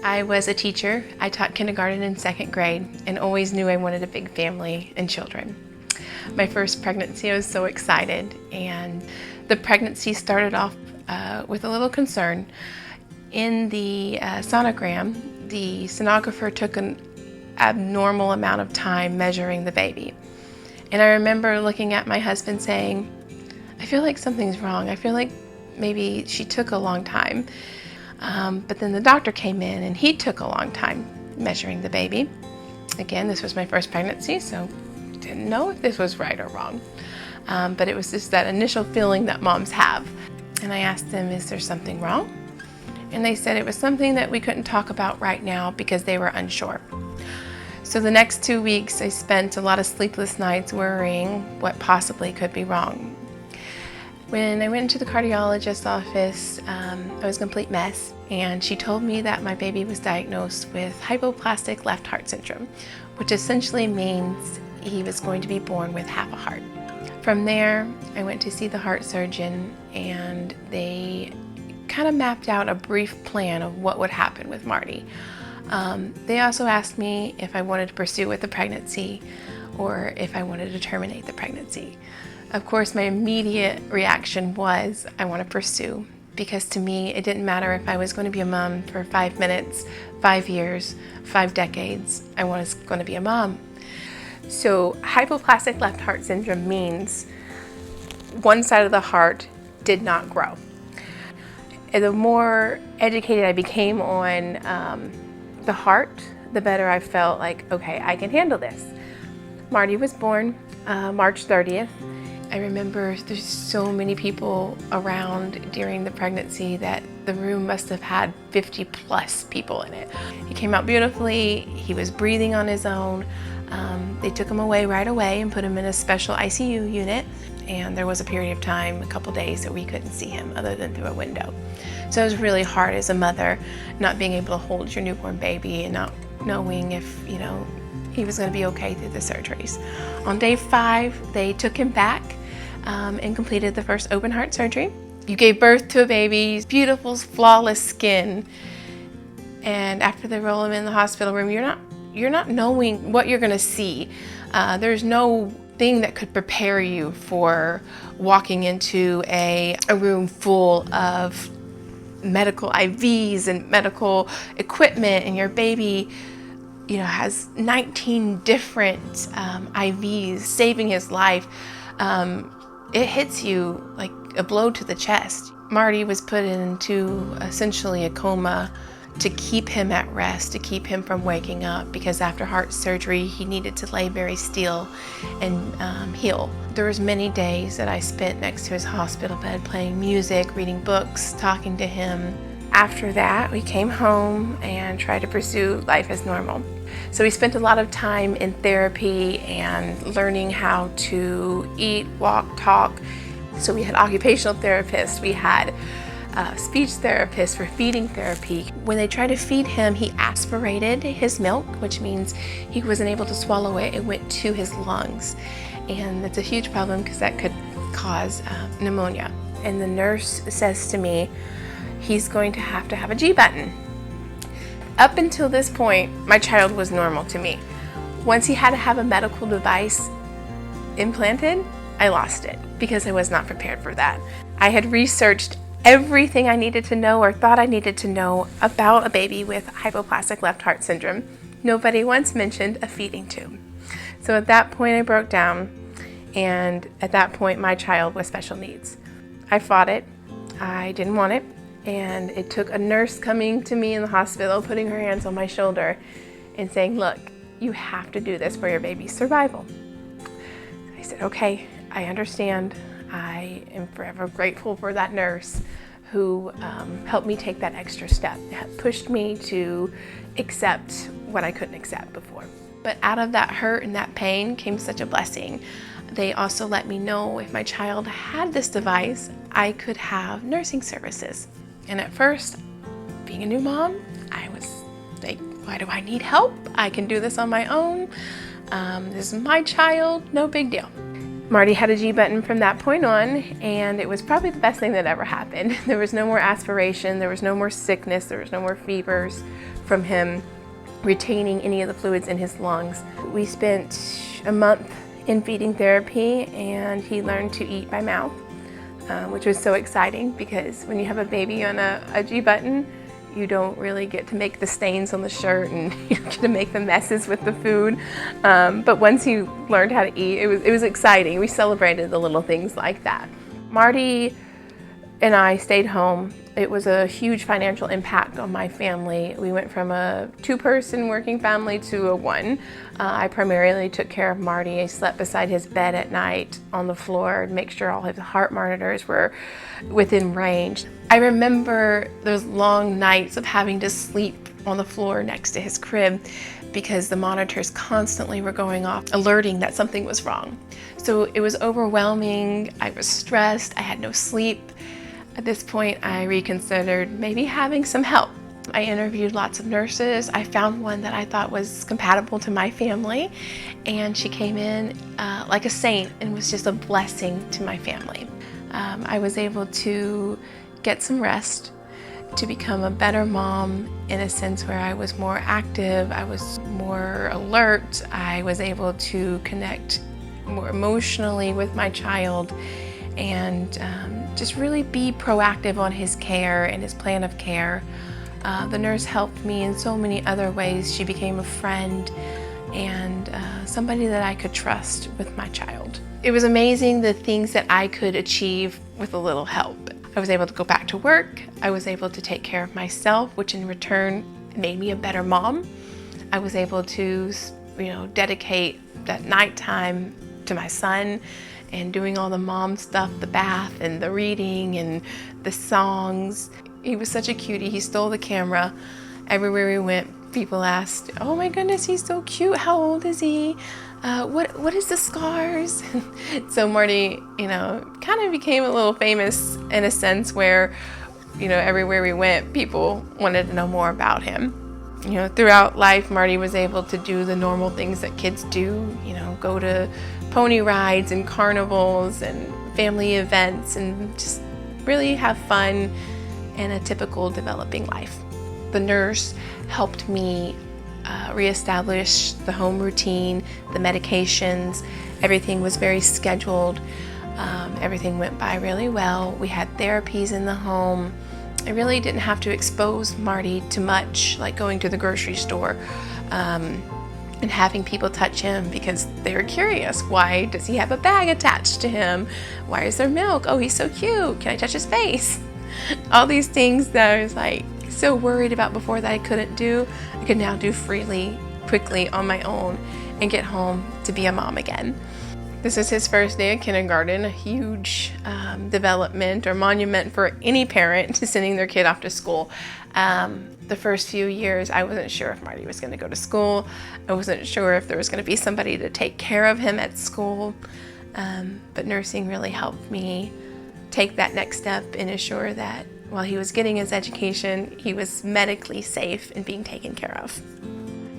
I was a teacher. I taught kindergarten and second grade and always knew I wanted a big family and children. My first pregnancy, I was so excited, and the pregnancy started off with a little concern. In the sonogram, the sonographer took an abnormal amount of time measuring the baby. And I remember looking at my husband saying, I feel like something's wrong. I feel like maybe she took a long time. But then the doctor came in and he took a long time measuring the baby. Again, this was my first pregnancy, so didn't know if this was right or wrong. But it was just that initial feeling that moms have. And I asked them, is there something wrong? And they said it was something that we couldn't talk about right now because they were unsure. So the next 2 weeks, I spent a lot of sleepless nights worrying what possibly could be wrong. When I went into the cardiologist's office, I was a complete mess, and she told me that my baby was diagnosed with Hypoplastic Left Heart Syndrome, which essentially means he was going to be born with half a heart. From there, I went to see the heart surgeon, and they kind of mapped out a brief plan of what would happen with Marty. They also asked me if I wanted to pursue with the pregnancy or if I wanted to terminate the pregnancy. Of course, my immediate reaction was, I want to pursue, because to me, it didn't matter if I was going to be a mom for 5 minutes, 5 years, 5 decades. I was going to be a mom. So hypoplastic left heart syndrome means one side of the heart did not grow. And the more educated I became on the heart, the better I felt like, okay, I can handle this. Marty was born March 30th. I remember there's so many people around during the pregnancy that the room must have had 50 plus people in it. He came out beautifully. He was breathing on his own. They took him away right away and put him in a special ICU unit. And there was a period of time, a couple days, that we couldn't see him other than through a window. So it was really hard as a mother, not being able to hold your newborn baby and not knowing if, he was going to be okay through the surgeries. On day 5, they took him back and completed the first open heart surgery. You gave birth to a baby, beautiful, flawless skin. And after they roll him in the hospital room, you're not knowing what you're going to see. There's no thing that could prepare you for walking into a room full of medical IVs and medical equipment, and your baby has 19 different IVs saving his life. It hits you like a blow to the chest. Marty was put into essentially a coma to keep him at rest, to keep him from waking up, because after heart surgery, he needed to lay very still and heal. There was many days that I spent next to his hospital bed playing music, reading books, talking to him. After that, we came home and tried to pursue life as normal. So we spent a lot of time in therapy and learning how to eat, walk, talk. So we had occupational therapists, we had speech therapists for feeding therapy. When they tried to feed him, he aspirated his milk, which means he wasn't able to swallow it. It went to his lungs. And that's a huge problem because that could cause pneumonia. And the nurse says to me, he's going to have a G button. Up until this point, my child was normal to me. Once he had to have a medical device implanted, I lost it because I was not prepared for that. I had researched everything I needed to know or thought I needed to know about a baby with hypoplastic left heart syndrome. Nobody once mentioned a feeding tube. So at that point I broke down, and at that point my child was special needs. I fought it. I didn't want it. And it took a nurse coming to me in the hospital, putting her hands on my shoulder and saying, look, you have to do this for your baby's survival. I said, okay, I understand. I am forever grateful for that nurse who helped me take that extra step, pushed me to accept what I couldn't accept before. But out of that hurt and that pain came such a blessing. They also let me know if my child had this device, I could have nursing services. And at first, being a new mom, I was like, why do I need help? I can do this on my own. This is my child, no big deal. Marty had a G button from that point on, and it was probably the best thing that ever happened. There was no more aspiration, there was no more sickness, there was no more fevers from him retaining any of the fluids in his lungs. We spent a month in feeding therapy, and he learned to eat by mouth, which was so exciting because when you have a baby on a G button, you don't really get to make the stains on the shirt, and you don't get to make the messes with the food. But once he learned how to eat, it was exciting. We celebrated the little things like that. Marty and I stayed home. It was a huge financial impact on my family. We went from a 2-person working family to a 1. I primarily took care of Marty. I slept beside his bed at night on the floor to make sure all his heart monitors were within range. I remember those long nights of having to sleep on the floor next to his crib because the monitors constantly were going off, alerting that something was wrong. So it was overwhelming. I was stressed. I had no sleep. At this point, I reconsidered maybe having some help. I interviewed lots of nurses. I found one that I thought was compatible to my family, and she came in like a saint and was just a blessing to my family. I was able to get some rest, to become a better mom in a sense where I was more active, I was more alert, I was able to connect more emotionally with my child, and just really be proactive on his care and his plan of care. The nurse helped me in so many other ways. She became a friend and somebody that I could trust with my child. It was amazing the things that I could achieve with a little help. I was able to go back to work. I was able to take care of myself, which in return made me a better mom. I was able to, dedicate that nighttime to my son and doing all the mom stuff, the bath and the reading and the songs. He was such a cutie. He stole the camera. Everywhere we went, people asked, "Oh my goodness, he's so cute. How old is he? What is the scars?" So Marty, kind of became a little famous in a sense where, everywhere we went, people wanted to know more about him. Throughout life, Marty was able to do the normal things that kids do, go to pony rides and carnivals and family events and just really have fun in a typical developing life. The nurse helped me reestablish the home routine, the medications. Everything was very scheduled. Everything went by really well. We had therapies in the home. I really didn't have to expose Marty to much, like going to the grocery store and having people touch him because they were curious. Why does he have a bag attached to him? Why is there milk? Oh, he's so cute. Can I touch his face? All these things that I was so worried about before that I couldn't do, I could now do freely, quickly on my own and get home to be a mom again. This is his first day of kindergarten, a huge development or monument for any parent sending their kid off to school. The first few years, I wasn't sure if Marty was going to go to school. I wasn't sure if there was going to be somebody to take care of him at school. But nursing really helped me take that next step and ensure that while he was getting his education, he was medically safe and being taken care of.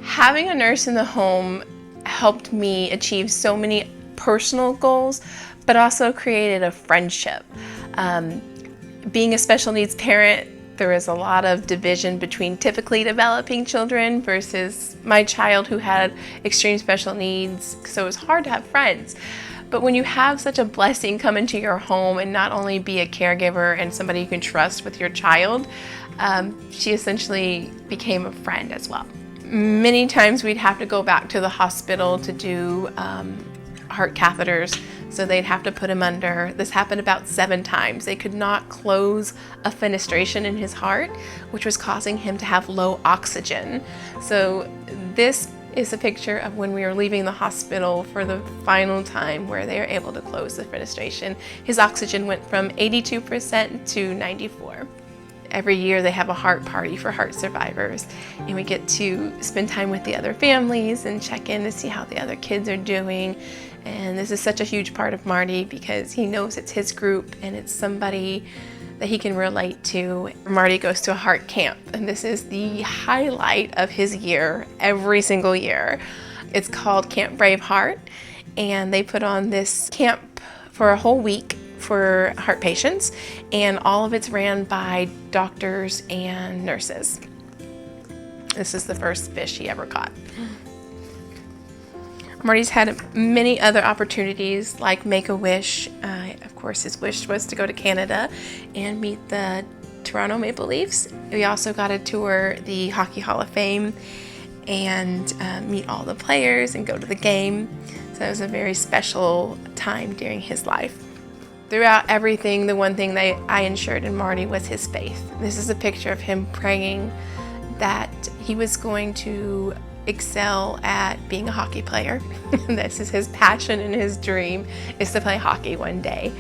Having a nurse in the home helped me achieve so many personal goals, but also created a friendship. Being a special needs parent, there is a lot of division between typically developing children versus my child who had extreme special needs, so it was hard to have friends. But when you have such a blessing come into your home and not only be a caregiver and somebody you can trust with your child, she essentially became a friend as well. Many times we'd have to go back to the hospital to do heart catheters, so they'd have to put him under. This happened about 7 times. They could not close a fenestration in his heart, which was causing him to have low oxygen. So this is a picture of when we were leaving the hospital for the final time where they were able to close the fenestration. His oxygen went from 82% to 94%. Every year they have a heart party for heart survivors, and we get to spend time with the other families and check in to see how the other kids are doing. And this is such a huge part of Marty because he knows it's his group and it's somebody that he can relate to. Marty goes to a heart camp, and this is the highlight of his year every single year. It's called Camp Brave Heart, and they put on this camp for a whole week for heart patients, and all of it's ran by doctors and nurses. This is the first fish he ever caught. Marty's had many other opportunities, like Make-A-Wish. Of course, his wish was to go to Canada and meet the Toronto Maple Leafs. We also got to tour the Hockey Hall of Fame and meet all the players and go to the game. So it was a very special time during his life. Throughout everything, the one thing that I ensured in Marty was his faith. This is a picture of him praying that he was going to excel at being a hockey player. This is his passion and his dream, is to play hockey one day.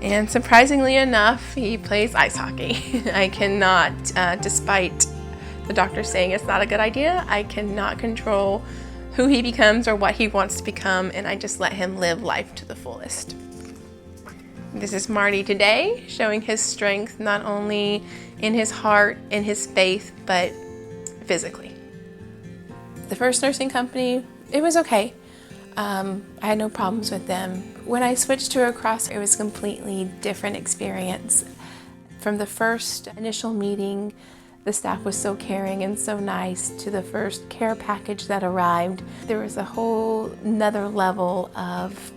And surprisingly enough, he plays ice hockey. I cannot, despite the doctor saying it's not a good idea, I cannot control who he becomes or what he wants to become, and I just let him live life to the fullest. This is Marty today, showing his strength not only in his heart and his faith, but physically. The first nursing company, it was okay. I had no problems with them. When I switched to Red Cross, it was a completely different experience. From the first initial meeting, the staff was so caring and so nice, to the first care package that arrived. There was a whole nother level of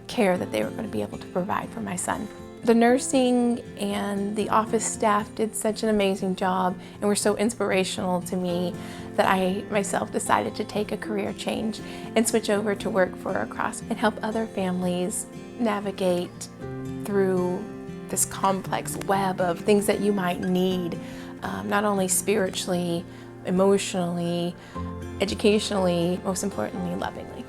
care that they were going to be able to provide for my son. The nursing and the office staff did such an amazing job and were so inspirational to me that I myself decided to take a career change and switch over to work for Red Cross and help other families navigate through this complex web of things that you might need, not only spiritually, emotionally, educationally, most importantly, lovingly.